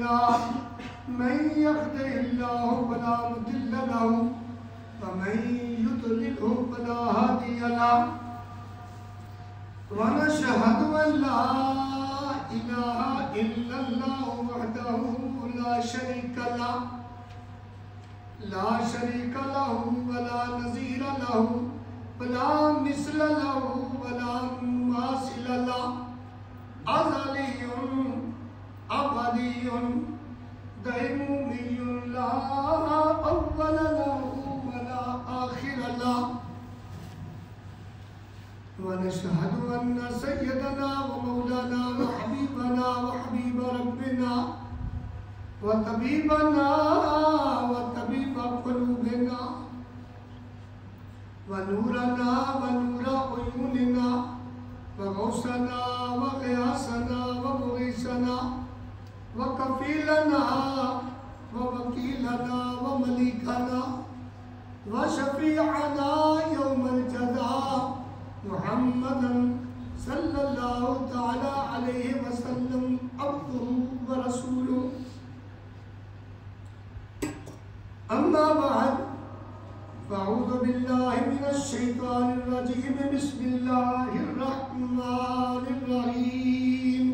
أعمالنا من يهده الله فلا مضل له ومن يضلله فلا هادي له ونشهد أن لا إله إلا الله وحده لا شريك له ولا نظير له ولا مثل له ولا مماثل له أزلي أبدي ديمومي لا أول له ولا آخر له ونشهد أن سيدنا ومولانا وحبيبنا وحبيب ربنا وطبيبنا وطبيب قلوبنا ونورنا ونور عيوننا وغوثنا وغياثنا ومغيثنا وكفيلنا ووكيلنا ومليكنا وشفيعنا يوم الجزاء محمدا صلى الله تعالى عليه وسلم عبده ورسوله أما بعد فأعوذ بالله من الشيطان الرجيم بسم الله الرحمن الرحيم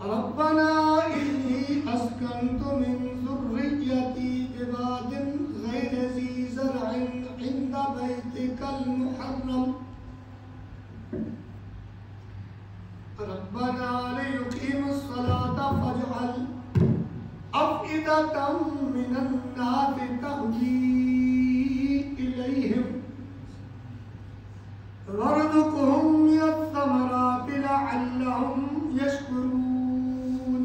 ربنا إني أسكنت من ذريتي بواد غير ذي زرع عند بيتك المحرم ربنا ليقيموا الصلاة فاجعل أفئدة من الناس تهوي إليهم وارزقهم من الثمرات لعلهم يشكرون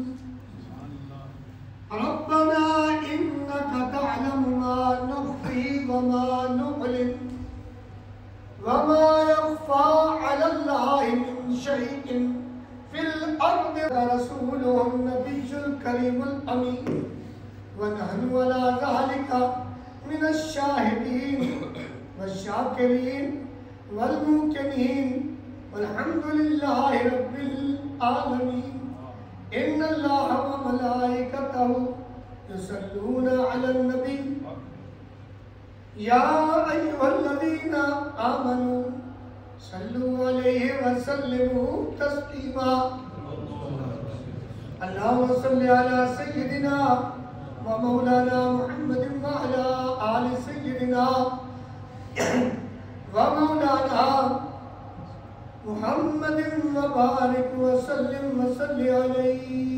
ربنا إنك تعلم ما نخفي وما نعلن وما يخفى على الله من شيء في الأرض رسوله النبي الكريم الأمين ونحن على ذلك من الشاهدين والشاكرين والموقنين والحمد لله رب العالمين إن الله وملائكته يصلون على النبي يا أيها الذين آمنوا صلوا عليه وسلموا تسليما اللهم صل على سيدنا ومولانا محمد وعلى آل سيدنا ومولانا محمد وبارك وسلم وصل عليه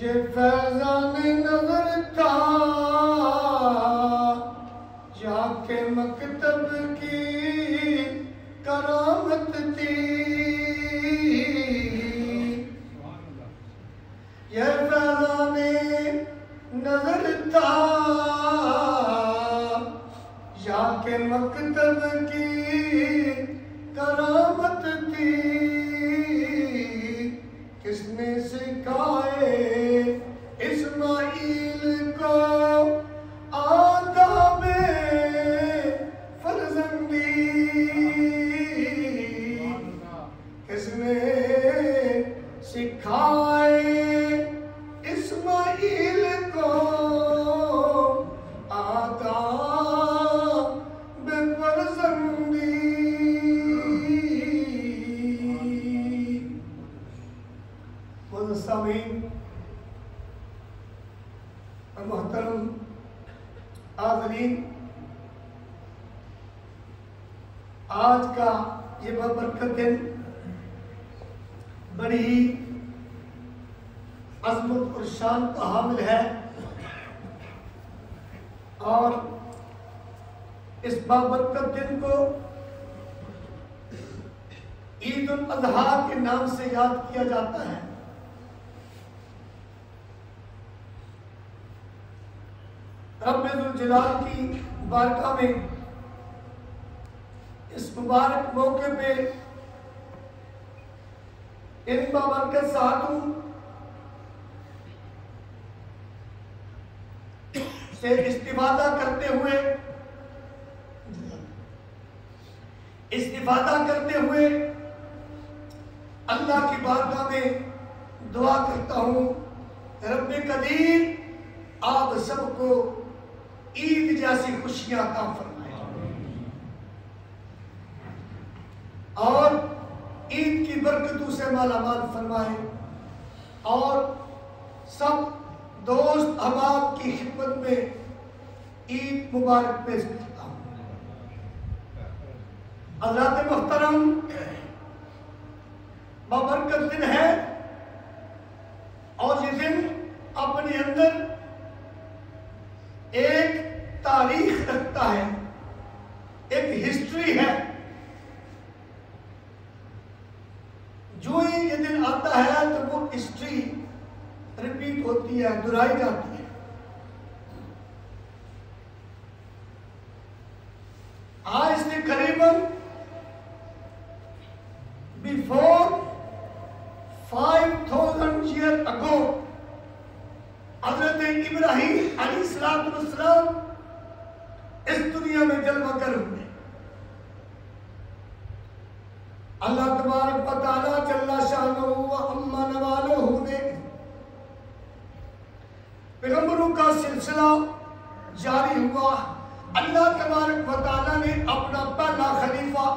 یہ فیضان نظر تھا یا کہ مکتب کی کرامت تھی یہ فیضان نظر تھا یا کہ مکتب کی کرامت تھی کس نے سکھائے اسماعیل کو آداب فرزندی کس نے سکھائے اسماعیل کو آداب فرزندی سامعین اور محترم حاضرین، آج کا یہ بابرکت دن بڑی ہی عظمت اور شان کا حامل ہے اور اس بابرکت دن کو عید الاضحیٰ کے نام سے یاد کیا جاتا ہے۔ رب ذوالجلال کی بارگاہ میں اس مبارک موقع پہ ان بابرکت ساعتوں سے استفادہ کرتے ہوئے استفادہ کرتے ہوئے اللہ کی بارگاہ میں دعا کرتا ہوں، رب قدیر آپ سب کو عید جیسی خوشیاں عطا فرمائے اور عید کی برکتوں سے مالا مال فرمائے، اور سب دوست احباب کی خدمت میں عید مبارک پیش کرتا ہوں۔ حضرات محترم، بابرکت دن ہے اور یہ دن اپنے اندر ایک تاریخ رکھتا ہے، ایک ہسٹری ہے۔ جو ہی یہ دن آتا ہے تو وہ ہسٹری ریپیٹ ہوتی ہے، دہرائی جاتی ہے۔ آج سے قریباً before 5000 years ago حضرت ابراہیم علیہ السلام اس دنیا میں جلوہ گر ہوئے۔ اللہ تبارک و تعالیٰ جل شانہ و عما نوالہ نے پیغمبروں کا سلسلہ جاری ہوا۔ اللہ تبارک و تعالیٰ نے اپنا پہلا خلیفہ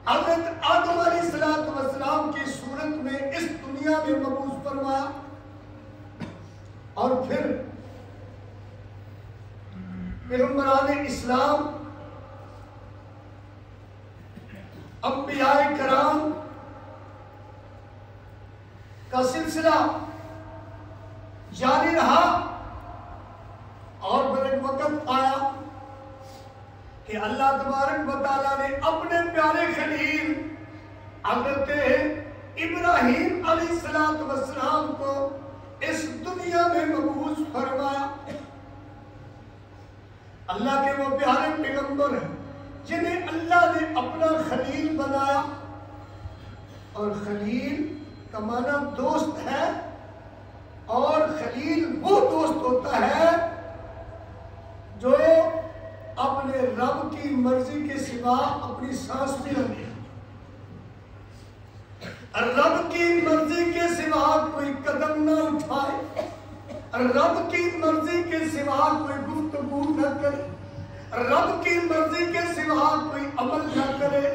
حضرت آدم علیہ السلام کی صورت میں اس دنیا میں مبعوث فرمایا، اور پھر پیغمبران اسلام، انبیاء کرام کا سلسلہ جاری رہا، اور پھر ایک وقت آیا کہ اللہ تبارک و تعالیٰ نے اپنے پیارے خلیل حضرت ابراہیم علیہ السلام کو اس دنیا میں مبعوث فرمایا۔ اللہ کے وہ پیارے پیغمبر ہیں جنہیں اللہ نے اپنا خلیل بنایا، اور خلیل کا معنی دوست ہے، اور خلیل وہ دوست ہوتا ہے جو اپنے رب کی مرضی کے سوا اپنی سانس نہیں لیتا۔ رب کی مرضی کے سوا کوئی قدم نہ اٹھائے، رب کی مرضی کے سوا کوئی گفتگو نہ کرے، رب کی مرضی کے سوا کوئی عمل نہ کرے۔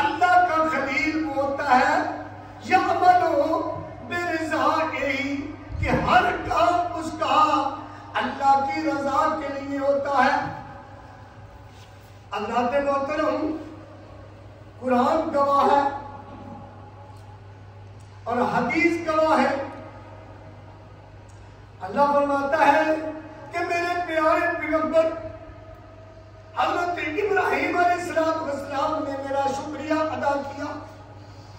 اللہ کا خلیل وہ ہوتا ہے یعملو برضائہ، کہ ہر کام اس کا اللہ کی رضا کے لیے ہوتا ہے۔ حضرات محترم، قرآن گواہ ہے اور حدیث گواہ ہے۔ اللہ فرماتا ہے کہ میرے پیارے پیغمبر حضرت ابراہیم علیہ السلام نے میرا شکریہ ادا کیا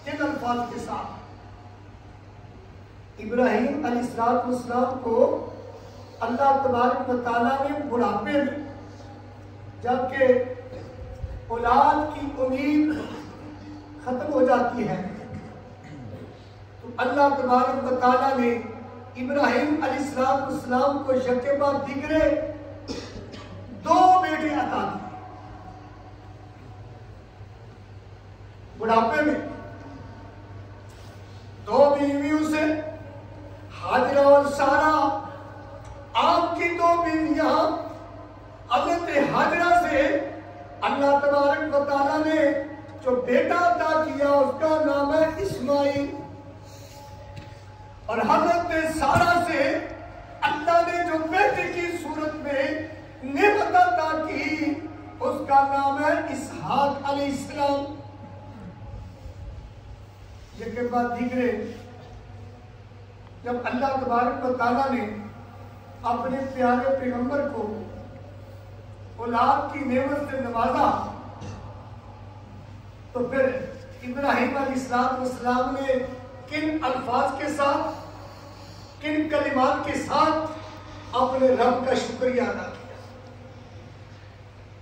کن الفاظ کے ساتھ؟ ابراہیم علیہ السلام کو اللہ تبارک و تعالیٰ نے بڑھاپے میں، جبکہ اولاد کی امید ختم ہو جاتی ہے، تو اللہ تبارک و تعالیٰ نے ابراہیم علیہ السلام کو یکے بعد دیگرے 2 بیٹے عطا دیے بڑھاپے میں۔ 2 بیویوں سے، حاجرہ اور سارہ، آپ کی 2 بیویاں۔ حضرت حاجرہ سے اللہ تبارک و تعالیٰ نے جو بیٹا عطا کیا اس کا نام ہے اسماعیل، اور حضرت سارہ سے اللہ نے جو بیٹے کی صورت میں نعمت عطا کی اس کا نام ہے اسحاق علیہ السلام۔ یہ کے بعد دیگرے جب اللہ تبارک و تعالیٰ نے اپنے پیارے پیغمبر کو اولاد کی نعمت سے نوازا، تو پھر ابراہیم علیہ السلام نے کن الفاظ کے ساتھ، کن کلمات کے ساتھ اپنے رب کا شکریہ ادا کیا؟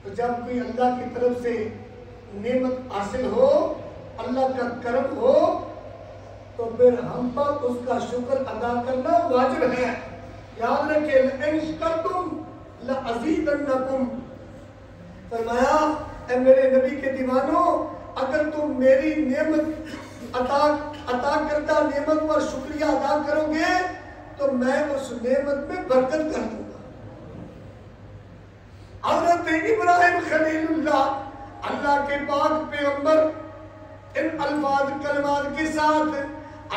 تو جب کوئی اللہ کی طرف سے نعمت حاصل ہو، اللہ کا کرم ہو، تو پھر ہم پر اس کا شکر ادا کرنا واجب ہے۔ یاد رکھیں، لَإِن شَكَرْتُمْ لَأَزِيدَنَّكُمْ، فرمایا اے میرے نبی کے دیوانوں، اگر تم میری نعمت عطا کردہ نعمت پر شکریہ ادا کرو گے تو میں اس نعمت میں برکت کر دوں گا۔ حضرت ابراہیم خلیل اللہ کے پاک پیغمبر ان الفاظ کلمات کے ساتھ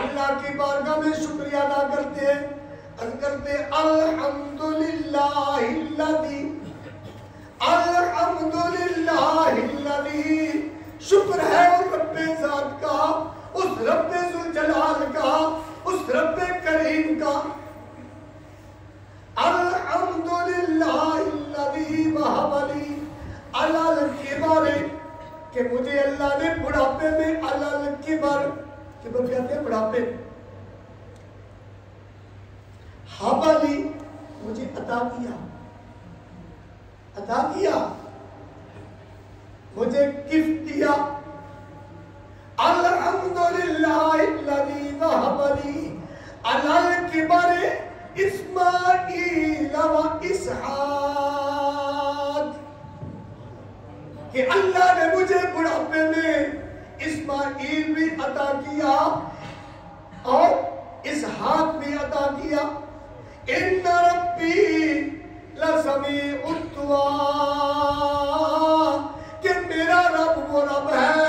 اللہ کی بارگاہ میں شکریہ ادا کرتے ہیں، عرض کرتے الحمدللہ الذی، شکر ہے اس رب ذات کا، اس رب ذوالجلال کا، اس رب کریم کا۔ الحمدللہ الذی وہب لی علی الکبر، کہ مجھے اللہ نے بڑھاپے میں علی الکبر، کبر کہتے ہیں بڑھاپے، حبلی مجھے عطا کیا، مجھے گفٹ دیا۔ الحمدللہ الذی وہب لی علی الکبر اسماعیل و اسحاق، کہ اللہ نے مجھے بڑھاپے میں اسماعیل بھی عطا کیا اور اسحاق بھی عطا کیا۔ ان ربی لسمیع الدعاء، کہ میرا رب وہ رب ہے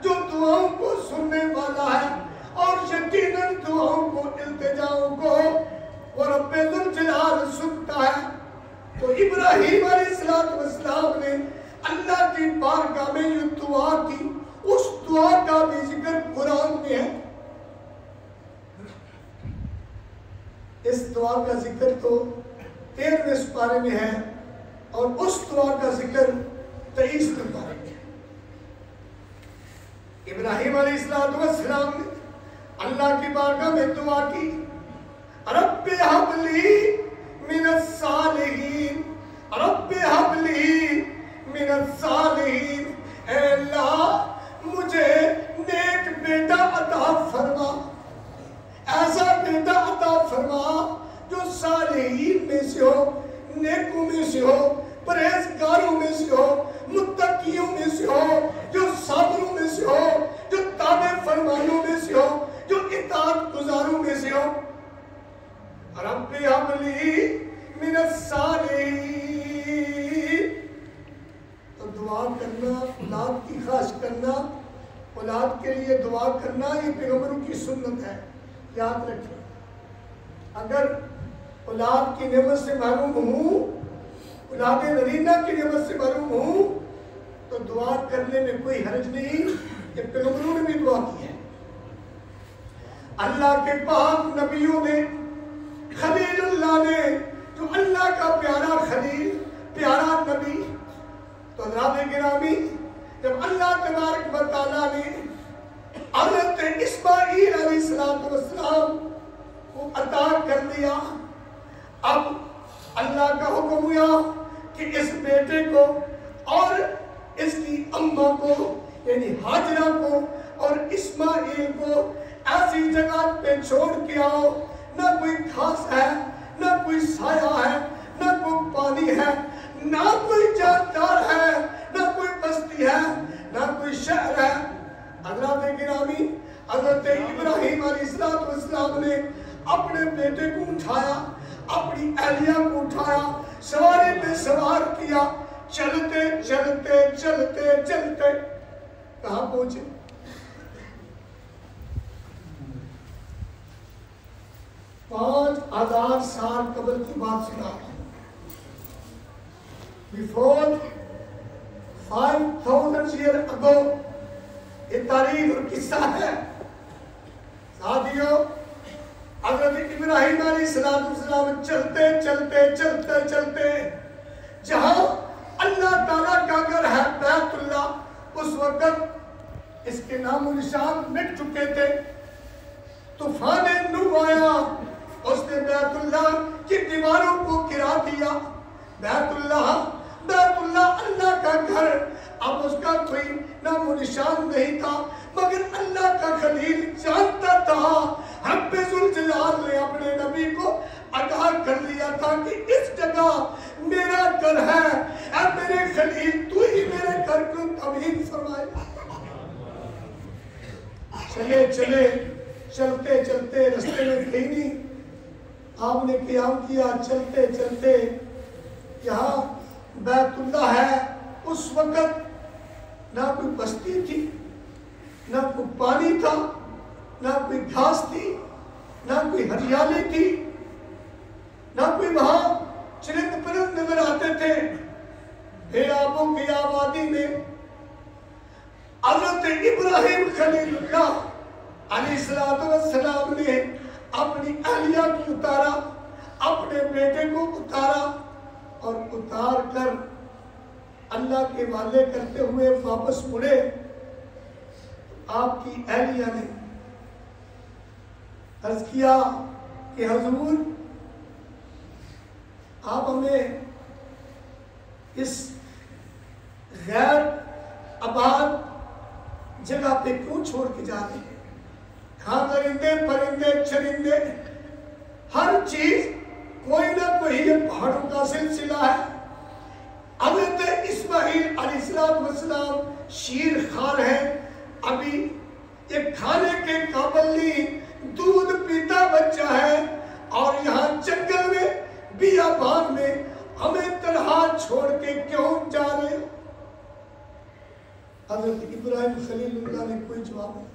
جو دعاؤں کو سننے والا ہے، اور یقیناً دعاؤں کو، التجاؤں کو وہ رب ذوالجلال سنتا ہے۔ تو ابراہیم علیہ السلام نے اللہ کی بارگاہ میں یہ دعا کی، اس دعا کا بھی ذکر قرآن میں ہے۔ اس دعا کا ذکر تو 13ویں سپارے میں ہے، اور اس دعا کا ذکر 23ویں سپارے میں ہے۔ ابراہیم علیہ السلام نے اللہ کی بارگاہ میں دعا کی، رب ہب لی من الصالحین، رب ہب لی من الصالحین، اے اللہ مجھے نیک بیٹا عطا فرما، ایسا بیٹا عطا فرما جو صالحین میں سے ہو، نیکوں میں سے ہو، پرہیزگاروں میں سے ہو، متقیوں میں سے ہو، جو صابروں میں سے ہو، جو تابع فرمانوں میں سے ہو، جو اطاعت گزاروں میں سے ہو۔ رب ہب لی من الصالحین، تو دعا کرنا، اولاد کی خواہش کرنا، اولاد کے لیے دعا کرنا، یہ پیغمبروں کی سنت ہے، یاد رکھیں۔ اگر اولاد کی نعمت سے محروم ہوں، اولاد نرینہ کی نعمت سے محروم ہوں، تو دعا کرنے میں کوئی حرج نہیں، یہ پیغمبروں نے بھی دعا کی ہے۔ اللہ کے پاک نبیوں نے، خلیل اللہ نے، جو اللہ کا پیارا خلیل، پیارا نبی، تو حضرات گرامی، جب اللہ تبارک و تعالیٰ نے حضرت اسماعیل علیہ السلام کو عطا کر دیا، اب اللہ کا حکم ہوا کہ اس بیٹے کو اور اس کی اماں کو، یعنی ہاجرہ کو اور اسماعیل کو ایسی جگہ پہ چھوڑ کے آؤ، نہ کوئی گھاس ہے، نہ کوئی سایہ ہے، نہ کوئی پانی ہے، نہ کوئی جاندار ہے، نہ کوئی بستی ہے، نہ کوئی شہر ہے۔ حضرات گرامی، حضرت ابراہیم علیہ السلام نے اپنے بیٹے کو اٹھایا، اپنی اہلیہ کو اٹھایا، سواری پہ سوار کیا، چلتے چلتے چلتے چلتے کہاں پہنچے؟ 5000 سال قبل کی بات سنا۔ Before 5000 years ago، یہ تاریخ اور قصہ ہے۔ ساتھیوں، حضرت ابراہیم علیہ السلام چلتے چلتے چلتے چلتے جہاں اللہ تعالیٰ کا گھر ہے بیت اللہ، اس وقت اس کے نام و نشان مٹ چکے تھے۔ طوفان نوح آیا، اس نے بیت اللہ کی دیواروں کو گرا دیا۔ بیت اللہ اللہ کا گھر، اب اس کا کوئی نام و نشان نہیں تھا، مگر اللہ کا خلیل جانتا تھا رب ذوالجلال نے اپنے نبی کو آگاہ کر لیا تھا کہ اس جگہ میرا گھر ہے، اے میرے خلیل تو ہی میرے گھر کو تعمیر فرمائے۔ چلے چلے چلتے چلتے رستے میں کہیں نہیں، آپ نے قیام کیا، چلتے چلتے یہاں بیت اللہ ہے۔ اس وقت نہ کوئی بستی تھی، نہ کوئی پانی تھا، نہ کوئی گھاس تھی، نہ کوئی ہریالی تھی، نہ کوئی وہاں چرند پرند نظر آتے تھے۔ بے آبوں کی آبادی میں حضرت ابراہیم خلیل اللہ علیہ السلام نے اپنی اہلیہ کو اتارا، اپنے بیٹے کو اتارا، اور اتار کر اللہ کے والے کرتے ہوئے واپس مڑے۔ آپ کی اہلیہ نے عرض کیا کہ حضور آپ ہمیں اس غیر آباد جگہ پہ کیوں چھوڑ کے جا رہے ہیں؟ ہاں درندے پرندے چرندے ہر چیز کوئی نہ کوئی یہ پہاڑوں کا سلسلہ ہے۔ حضرت اسماعیل علیہ السلام شیر خار ہے، ابھی یہ کھانے کے قابل نہیں، دودھ پیتا بچہ ہے، اور یہاں جنگل میں بیابان میں ہمیں تنہا چھوڑ کے کیوں جا رہے؟ حضرت ابراہیم خلیل اللہ نے کوئی جواب نہیں،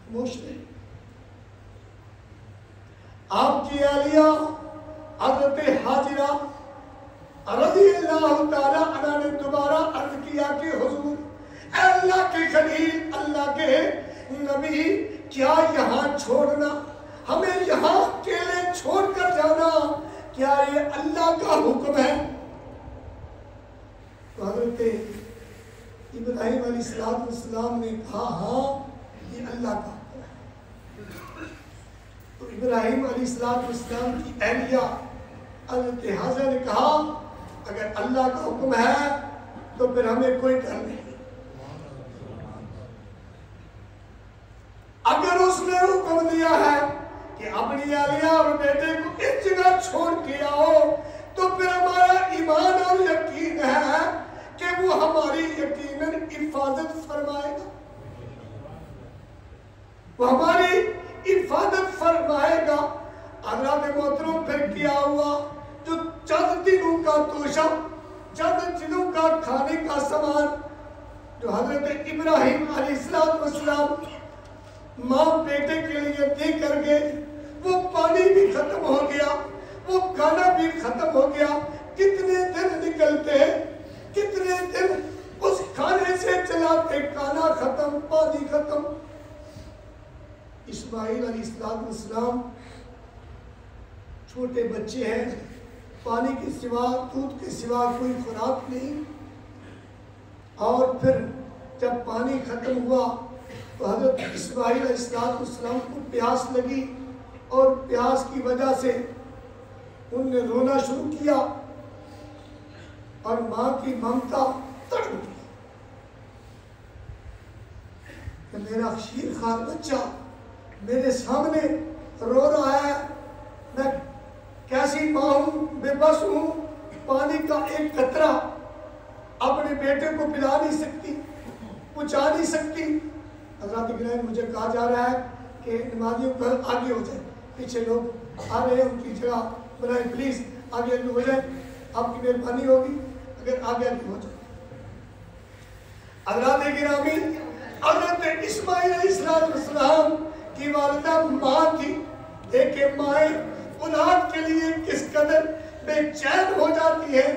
خاموش رہے۔ آپ کی اہلیہ حضرت حاجرہ رضی اللہ تعالیٰ عنہ نے دوبارہ عرض کیا کہ حضور اے اللہ کے خلیل، اللہ کے نبی، کیا یہاں چھوڑنا، ہمیں یہاں اکیلے چھوڑ کر جانا، کیا یہ اللہ کا حکم ہے؟ تو حضرت ابراہیم علیہ السلام نے کہا ہاں یہ اللہ کا حکم ہے۔ تو ابراہیم علیہ السلام کی اہلیہ حضرت حاجرہ نے کہا اگر اللہ کا حکم ہے تو پھر ہمیں کوئی ڈر نہیں، اگر اس نے حکم دیا ہے کہ اپنی اہلیہ اور بیٹے کو اس جگہ چھوڑ کے آؤ تو پھر ہمارا ایمان اور یقین ہے کہ وہ ہماری یقیناً حفاظت فرمائے گا، وہ ہماری حفاظت فرمائے گا۔ حضرات محترم پھر کیا ہوا؟ جو چند دنوں کا توشہ، چند دنوں کا کھانے کا سامان جو حضرت ابراہیم علیہ السلام ماں بیٹے کے لیے دے کر گئے، وہ پانی بھی ختم ہو گیا، وہ کھانا بھی ختم ہو گیا۔ کتنے دن نکلتے، کتنے دن اس کھانے سے چلاتے، کھانا ختم، پانی ختم۔ اسماعیل علیہ السلام چھوٹے بچے ہیں، پانی کے سوا، دودھ کے سوا کوئی خوراک نہیں، اور پھر جب پانی ختم ہوا تو حضرت اسماعیل علیہ السلام کو پیاس لگی، اور پیاس کی وجہ سے ان نے رونا شروع کیا، اور ماں کی ممتا تڑپ گئی کہ میرا شیر خار بچہ میرے سامنے رو رہا ہے، میں کیسی ماں ہوں، بے بس ہوں، پانی کا ایک قطرہ اپنے بیٹے کو پلا نہیں سکتی، پہنچا نہیں سکتی۔ حضرات گرامی مجھے کہا جا رہا ہے کہ نمازیوں کو آگے ہو جائے، پیچھے لوگ آ رہے ہیں ان کی جگہ بنائیں، پلیز آگے آگے ہو جائیں، آپ کی مہربانی ہوگی اگر آگے آگے ہو جائے۔ حضرات گرامی حضرت اسماعیل علیہ السلام کی والدہ ماں تھی، دیکھیں مائیں اولاد کے لیے کس قدر بے چین ہو جاتی ہے،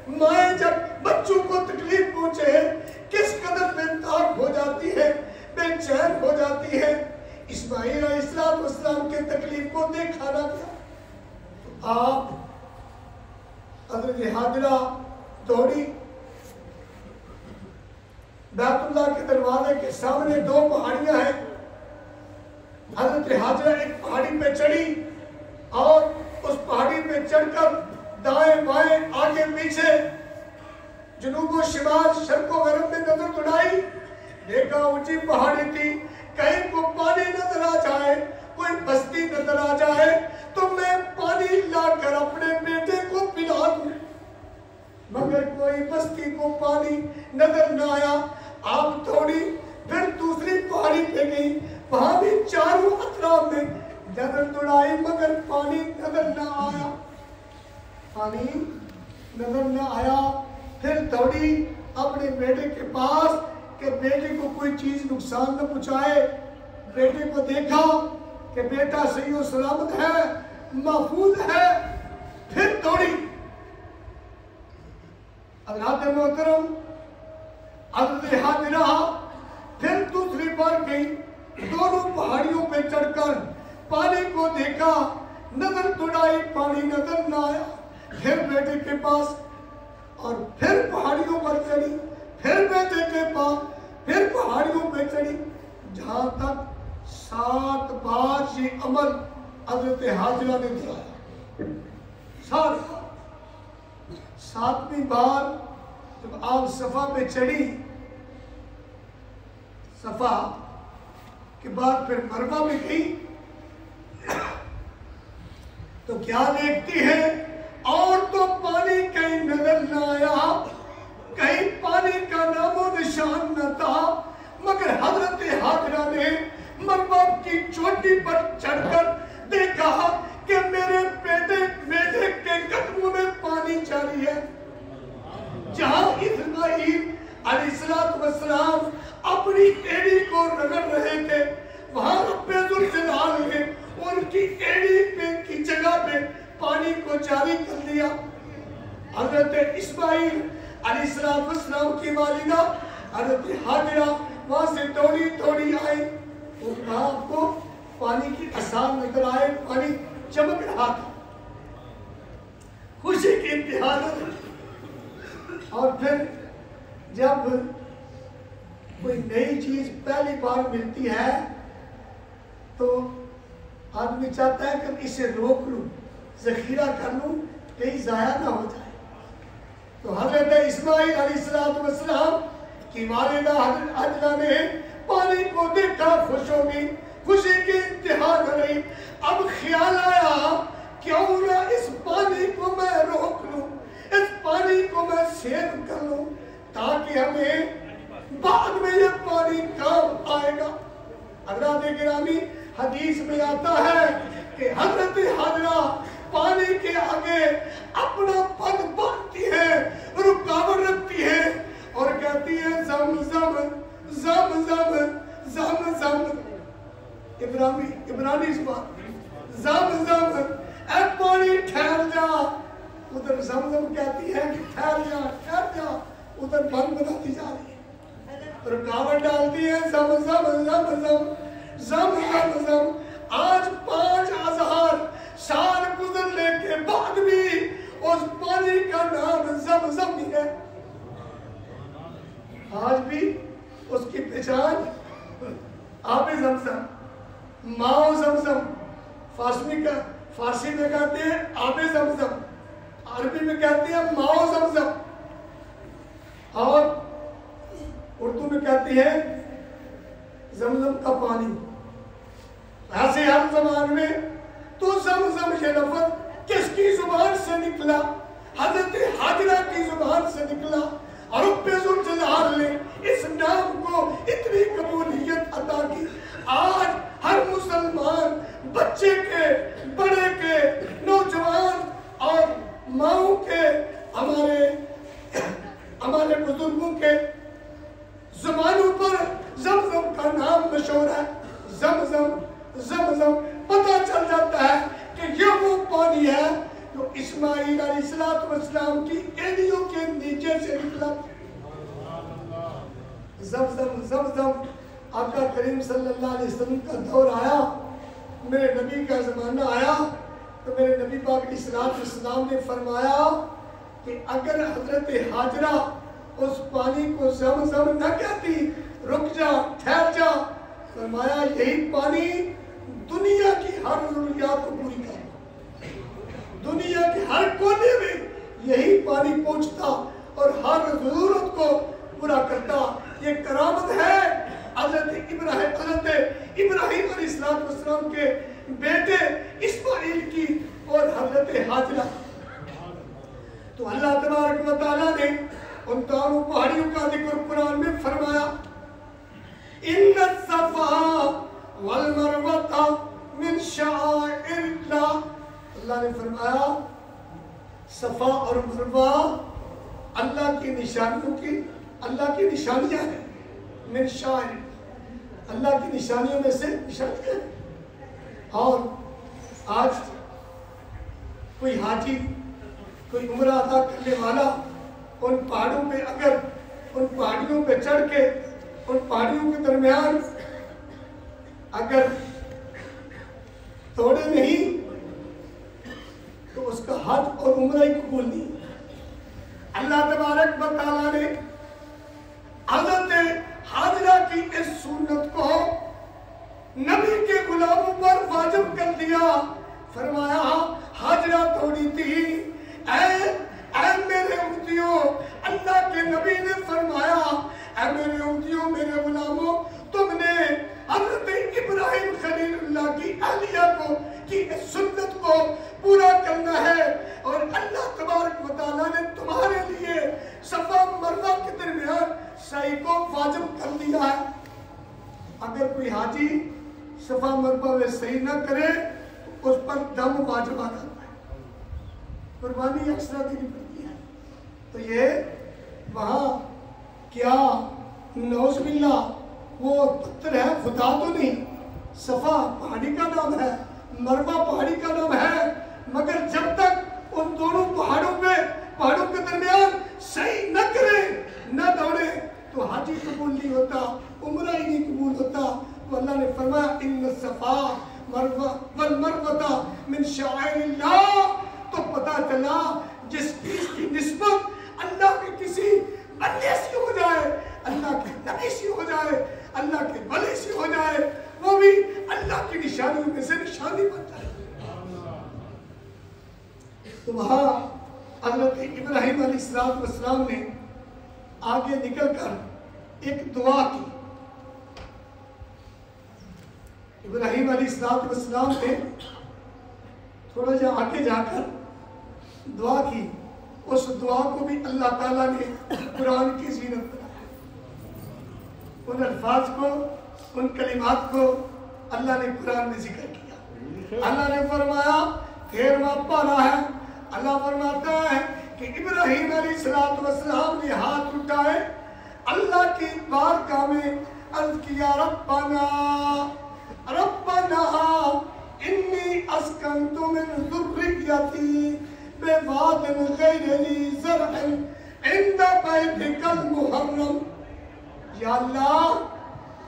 مائیں جب بچوں کو تکلیف پہنچے کس قدر بے تاب ہو جاتی ہے، بے چین ہو جاتی ہے۔ اسماعیل علیہ السلام کے تکلیف کو دیکھا نہ گیا تو آپ حضرت حاجرہ دوڑی، بیت اللہ کے دروازے کے سامنے دو پہاڑیاں ہیں، حضرت حاجرہ ایک پہاڑی پہ چڑھی اور اس پہاڑی پہ چڑھ کر دائیں بائیں آگے پیچھے جنوب و شمال شرق و غرب میں نظر دوڑائی، دیکھا اونچی پہاڑی تھی، کہیں کو پانی نظر آ جائے، کوئی بستی نظر آ جائے تو میں جا کر اپنے بیٹے کو پلا دوں، مگر کوئی بستی کو پانی نظر نہ آیا۔ آپ تھوڑی پھر دوسری پہاڑی پہ گئی، وہاں بھی چاروں اطراف میں نظر دوڑائی مگر پانی نظر نہ آیا، پانی نظر نہ آیا۔ پھر دوڑی اپنے بیٹے کے پاس کہ بیٹے کو کوئی چیز نقصان نہ پہنچائے۔ بیٹے کو دیکھا کہ بیٹا صحیح و سلامت ہے، محفوظ ہے۔ پھر دوڑی حضرات محترم حضرت حاجرہ پھر دوسری بار گئی، دونوں پہاڑیوں پہ چڑھ کر پانی کو دیکھا، نظر دوڑائی، پانی نظر نہ آیا۔ پھر بیٹے کے پاس اور پھر پہاڑیوں پر چڑھی، پھر بیٹے کے پاس، پھر پہاڑیوں پہ چڑھی، جہاں تک 7 بار یہ عمل حضرت حاجرہ نے دیا۔ 7ویں بار جب آپ صفا پہ چڑھی، صفا کے بعد پھر مروہ میں گئی تو کیا دیکھتی ہے؟ اور تو پانی کہیں نظر نہ آیا، کہیں پانی کا نام و نشان نہ تھا، مگر حضرت حاجرہ نے مروہ کی چوٹی پر چڑھ کر دیکھا کہ میرے بیٹے کے قدموں میں پانی جاری ہے۔ جہاں اسماعیل علیہ السلام اپنی ایڑی کو رگڑ رہے تھے، وہاں رب ذوالجلال نے ان کی ایڑی پہ کی جگہ پہ پانی کو جاری کر دیا۔ حضرت اسماعیل علیہ السلام کی والدہ حضرت حاجرہ وہاں سے دوڑی آئی، اور کہاں آپ کو پانی کی اثار نظر آئے، پانی چمک رہا تھا، خوشی کی انتہا نہ۔ اور پھر جب کوئی نئی چیز پہلی بار ملتی ہے تو آدمی چاہتا ہے کہ اسے روک لوں، ذخیرہ کر لوں، کہیں ضائع نہ ہو جائے۔ تو حضرت اسماعیل علیہ السلام کی والدہ حضرت حاجرہ نے پانی کو دیکھا، خوش ہو گئی، خوشی کی انتہا نہ رہی۔ اب خیال آیا کیوں نہ اس پانی کو میں روک لوں، اس پانی کو میں سیو کر لوں، تاکہ ہمیں بعد میں یہ پانی کام آئے گا۔ حضرات گرامی، حدیث میں آتا ہے کہ حضرت حاجرہ پانی کے آگے اپنا پد باندھتی ہے، رکاوٹ رکھتی ہے اور کہتی ہے زم زم زم زم زم زم، عبرانی زبان، زم زم، اے پانی ٹھہر جا۔ ادھر زم زم کہتی ہے کہ ٹھہر جا، ادھر بند بناتی جا رہی ہے، رکاوٹ ڈالتی ہے، زم زم زم زم زم زم زم۔ آج 5000 سال گزرنے کے بعد بھی اس پانی کا نام زم زم ہی ہے۔ آج بھی اس کی پہچان آب زمزم، ماؤ زمزم، فارسی میں کہتے ہیں آب زمزم، عربی میں کہتے ہیں ماؤ زمزم، اور اردو میں کہتی ہے زمزم کا پانی۔ ایسے ہر زمان میں تو زمزم یہ لفظ کس کی زبان سے نکلا؟ حضرت حاجرہ کی زبان سے نکلا، اور رب ذوالجلال نے اس نام کو اتنی قبولیت عطا کی۔ آج ہر مسلمان، بچے کے، بڑے کے، نوجوان اور ماؤں کے، ہمارے بزرگوں کے زبانوں پر زمزم کا نام مشہور ہے۔ زمزم زمزم، پتہ چل جاتا ہے کہ یہ وہ پانی ہے جو اسماعیل علیہ السلام کی ایڑیوں کے نیچے سے نکلا۔ زمزم زمزم، آقا کریم صلی اللہ علیہ وسلم کا دور آیا، میرے نبی کا زمانہ آیا، تو میرے نبی پاک علیہ السلام نے فرمایا کہ اگر حضرت حاجرہ اس پانی کو زمزم نہ کہتی، رک جا، ٹھہر جا، فرمایا یہی پانی دنیا کی ہر ضروریات کو پوری کرتا، دنیا کے ہر کونے میں یہی پانی پہنچتا اور ہر ضرورت کو پورا کرتا۔ یہ کرامت ہے حضرت ابراہیم علیہ السلام کے بیٹے اسماعیل کی، اور حضرت حاجرہ. تو اللہ تبارک و تعالیٰ نے ان دونوں پہاڑیوں کا ذکر قرآن میں فرمایا ان الصفا والمروہ من شعائر اللہ. اللہ نے فرمایا صفا اور مروہ اللہ کی نشانیوں کی اللہ کی نشانیاں ہیں. من شعائر اللہ کی نشانیوں میں سے نشانیاں ہیں. اور آج کوئی حاجی کوئی عمرہ ادا کرنے والا ان پہاڑوں پہ اگر ان پہاڑیوں پہ چڑھ کے ان پہاڑیوں کے درمیان اگر توڑے نہیں تو اس کا حج اور عمرہ ہی قبول نہیں. اللہ تبارک و تعالیٰ نے حضرت حاجرہ کی اس سنت کو نبی کے غلاموں پر واجب کر دیا. فرمایا حاجرہ توڑی تھی اے میرے امتیوں. اللہ کے نبی نے فرمایا اے میرے امتیوں میرے غلاموں تم نے حضرت ابراہیم خلیل اللہ کی اہلیہ کو کی اس سنت کو پورا کرنا ہے اور اللہ تبارک و تعالیٰ نے تمہارے لیے صفا مروہ کے درمیان سعی کو واجب کر دیا ہے. اگر کوئی حاجی صفا مروہ میں صحیح نہ کرے تو اس پر دم واجب آ جاتا ہے. قربانی اکثر دینی پڑتی ہے. تو یہ وہاں کیا نعوذ باللہ وہ پتھر ہے خدا تو نہیں. صفا پہاڑی کا نام ہے مروہ پہاڑی کا نام ہے مگر جب تک ان دونوں پہاڑوں کے درمیان صحیح نہ کرے نہ دوڑے تو حاجی قبول نہیں ہوتا عمرہ ہی نہیں قبول ہوتا. تو اللہ نے فرمایا ان الصفا والمروہ من شعائر اللہ. تو پتہ چلا جس چیز کی نسبت اللہ کے کسی بندے سے ہو جائے اللہ کے نبی سے ہو جائے اللہ کے ولی سے ہو جائے وہ بھی اللہ کی نشانیوں میں سے نشانی بن جائے. تو وہاں حضرت ابراہیم علیہ السلام نے آگے نکل کر ایک دعا کی. ابراہیم علیہ السلام نے تھوڑا جا آگے جا کر دعا کی. اس دعا کو بھی اللہ تعالیٰ نے قرآن کی زینت بنایا. ان الفاظ کو ان کلمات کو اللہ نے قرآن میں ذکر کیا. اللہ نے فرمایا 13واں پارہ ہے. اللہ فرماتا ہے کہ ابراہیم علیہ السلام نے ہاتھ اٹھائے اللہ کی بارگاہ میں عرض کیا ربنا انی اسکنت من ذریتی بواد غیر ذی زرع عند بیتک المحرم. یا اللہ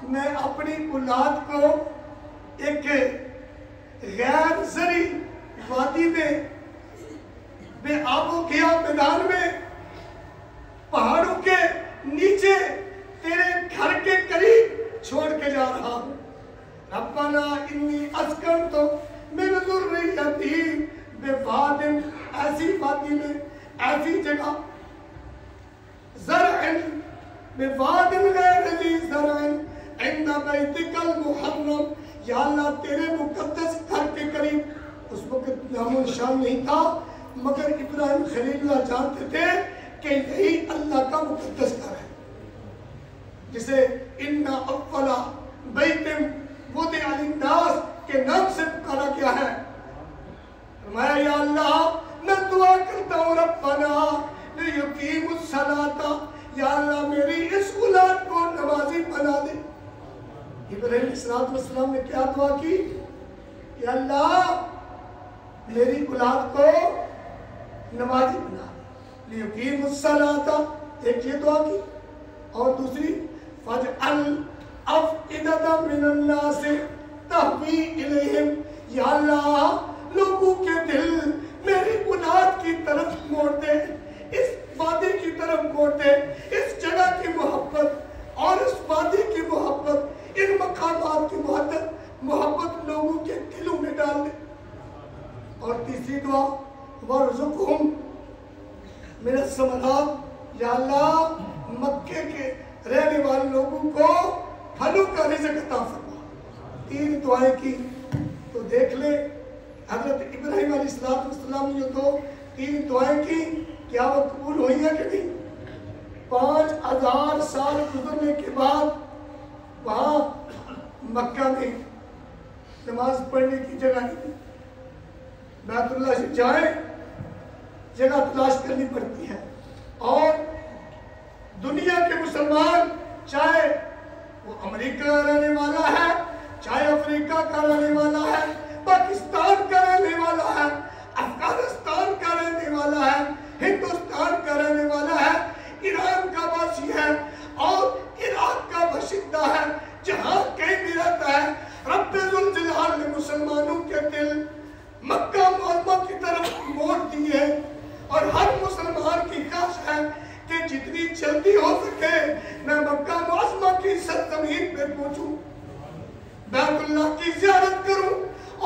میں اپنی اولاد کو ایک غیر زرعی وادی میں بے آب و گیا میدان میں پہاڑوں کے نیچے تیرے گھر کے قریب چھوڑ کے جا رہا ہوں. ربنا انی اسکنت من ذریتی بواد ایسی وادی میں ایسی جگہ زرع بواد غیر ذی زرع عند بیتک المحرم. یا اللہ تیرے مقدس گھر کے قریب اس وقت نام و نشان نہیں تھا مگر ابراہیم خلیل اللہ جانتے تھے کہ یہی اللہ کا مقدس گھر ہے جسے ان اول بیت وضع للناس کے نام سے پکارا گیا ہے. فرمایا یا اللہ میں دعا کرتا ہوں ربنا لیقیموا الصلاۃ. یا اللہ میری اس اولاد کو نمازی بنا دے. ابراہیم علیہ السلام نے کیا دعا کی؟ یا اللہ میری اولاد کو نمازی بنا دے. لیقیموا الصلاۃ ایک یہ دعا کی اور دوسری فاجعل افئدۃ من الناس تہوی الیہم. یا اللہ لوگوں کے دل میری اولاد کی طرف موڑ دے اس وادی کی طرف موڑ دے. اس جگہ کی محبت اور اس وادی کی محبت ان مقامات کی محبت لوگوں کے دلوں میں ڈال دے. اور تیسری دعا وارزقہم من الثمرات. یا اللہ مکے کے رہنے والے لوگوں کو پھلوں کا رزق عطا فرما. 3 دعائیں کی تو دیکھ لے حضرت ابراہیم علیہ السلام نے جو 3 دعائیں کی، کیا وہ قبول ہوئی ہیں کہ نہیں؟ 5000 سال گزرنے کے بعد وہاں مکہ میں نماز پڑھنے کی جگہ نہیں، بیت اللہ سے جائیں جگہ تلاش کرنی پڑتی ہے، اور دنیا کے مسلمان چاہے وہ امریکہ کا رہنے والا ہے، چاہے افریقہ کا رہنے والا ہے، پاکستان کا رہنے والا ہے، افغانستان کا رہنے والا ہے، ہندوستان کا رہنے والا ہے، ایران کا باسی ہے اور عراق کا باشندہ ہے، جہاں کہیں بھی رہتا ہے، رب ذوالجلال نے مسلمانوں کے دل مکہ معظمہ کی طرف موڑ دیے، اور ہر مسلمان کی خواہش ہے کہ جتنی جلدی ہو سکے میں مکہ معظمہ کی سرزمین پہ پہنچوں، بیت اللہ کی زیارت کروں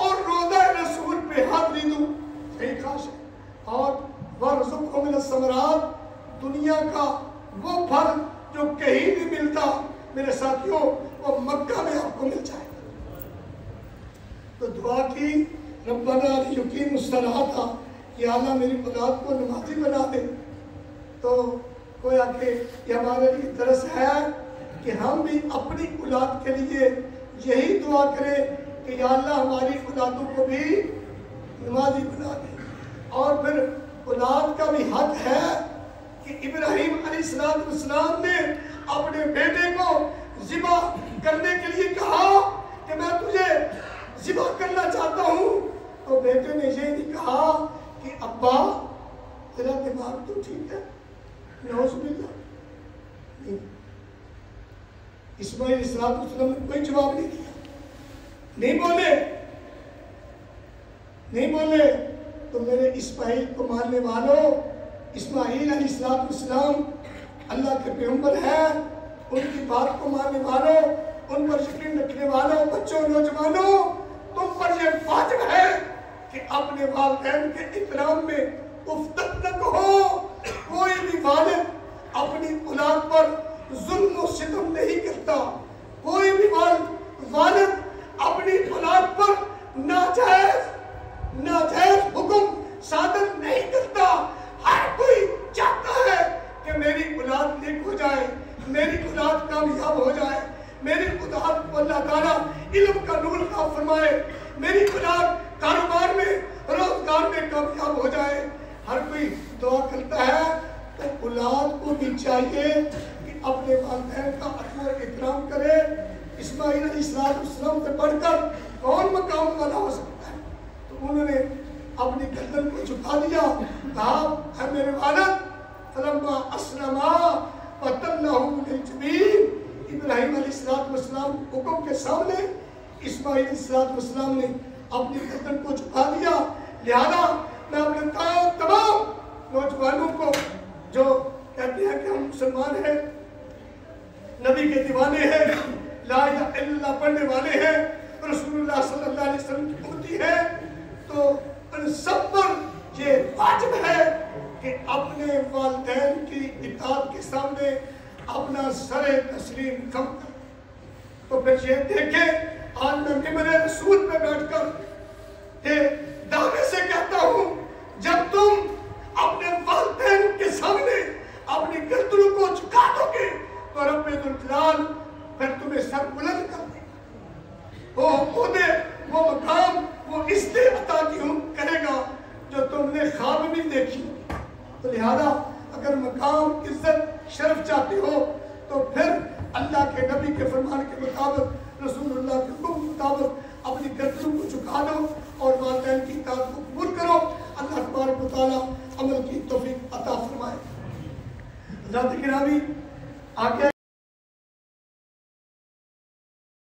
اور روضہ رسول پہ حاضری دوں، صحیح خواہش ہے۔ اور وَارْزُقْهُم مِّنَ الثَّمَرَاتِ، دنیا کا وہ پھل جو کہیں نہیں ملتا میرے ساتھیوں، وہ مکہ میں آپ کو مل جائے گا۔ تو دعا کی ربنا لیقیموا الصلاۃ، یا اللہ میری اولاد کو نمازی بنا دے۔ تو گویا کہ یہ ہمارے لیے درس ہے کہ ہم بھی اپنی اولاد کے لیے یہی دعا کریں کہ یا اللہ ہماری اولادوں کو بھی نمازی بنا دے۔ اور پھر اولاد کا بھی حق ہے کہ ابراہیم علیہ السلام نے اپنے بیٹے کو ذبح کرنے کے لیے کہا کہ میں تجھے ذبح کرنا چاہتا ہوں، تو بیٹے نے یہ نہیں کہا کہ ابا تیرا دماغ تو ٹھیک ہے، نعوذ باللہ، نہیں۔ اسماعیل علیہ السلام نے کوئی جواب نہیں دیا، نہیں بولے تو میرے اسماعیل کو ماننے والوں، اسماعیل علیہ السلام اللہ کے پیغمبر ہیں، ان کی بات کو ماننے والوں، ان پر یقین رکھنے والوں، بچوں نوجوانوں، تم پر یہ واجب ہے کہ اپنے والدین کے احترام میں افتت نہ کہو۔ کوئی بھی والد اپنی اولاد پر ظلم و ستم نہیں کرتا، کوئی بھی والد اپنی اولاد پر ناجائز حکم صادر نہیں کرتا۔ ہر کوئی چاہتا ہے کہ میری اولاد نیک ہو جائے، میری اولاد کامیاب ہو جائے، میری اولاد کو اللہ تعالیٰ علم کا نور عطا فرمائے، میری اولاد کاروبار میں روزگار میں کامیاب ہو جائے۔ ہر کوئی دعا کرتا ہے، تو اولاد کو بھی چاہیے کہ اپنے والدین کا ادب و احترام کرے۔ اسماعیل علیہ السلام سے بڑھ کر کون مقام والا ہو سکتا ہے؟ تو انہوں نے اپنی گردن کو جھکا دیا، کہا اے میرے والد، فلما اسلما وتلہ للجبین، ابراہیم علیہ السلام حکم کے سامنے اسماعیل علیہ السلام نے اپنی گردن کو جھکا دیا۔ لہذا میں اپنے تمام نوجوانوں کو جو کہتے ہیں کہ ہم مسلمان ہیں، نبی کے دیوانے ہیں، لا الہ الا اللہ پڑھنے والے ہیں، رسول اللہ صلی اللہ علیہ وسلم کی امتی ہیں، تو ان سب پر یہ واجب ہے کہ اپنے والدین کی اطاعت کے سامنے اپنا سر تسلیم کم کر۔ تو پھر یہ دیکھیں، آج میں ممبر رسول پہ بیٹھ کر یہ دعوے سے کہتا ہوں، جب تم اپنے والدین کے سامنے اپنی گردنوں کو جھکا دو گے تو رب ذوالجلال پھر تمہیں سر بلند کر دے گا، وہ عہدے، وہ مقام، وہ عزت عطا کرے گا جو تم نے خواب بھی دیکھی۔ تو لہذا اگر مقام، عزت، شرف چاہتے ہو تو پھر اللہ کے نبی کے فرمان کے مطابق، رسول اللہ کے حکم کے مطابق اپنی گردنوں کو جھکا دو اور والدین کی اطاعت کو قبول کرو۔ اللہ تبارک و تعالیٰ عمل کی توفیق عطا فرمائے۔ حضرات گرامی، آگے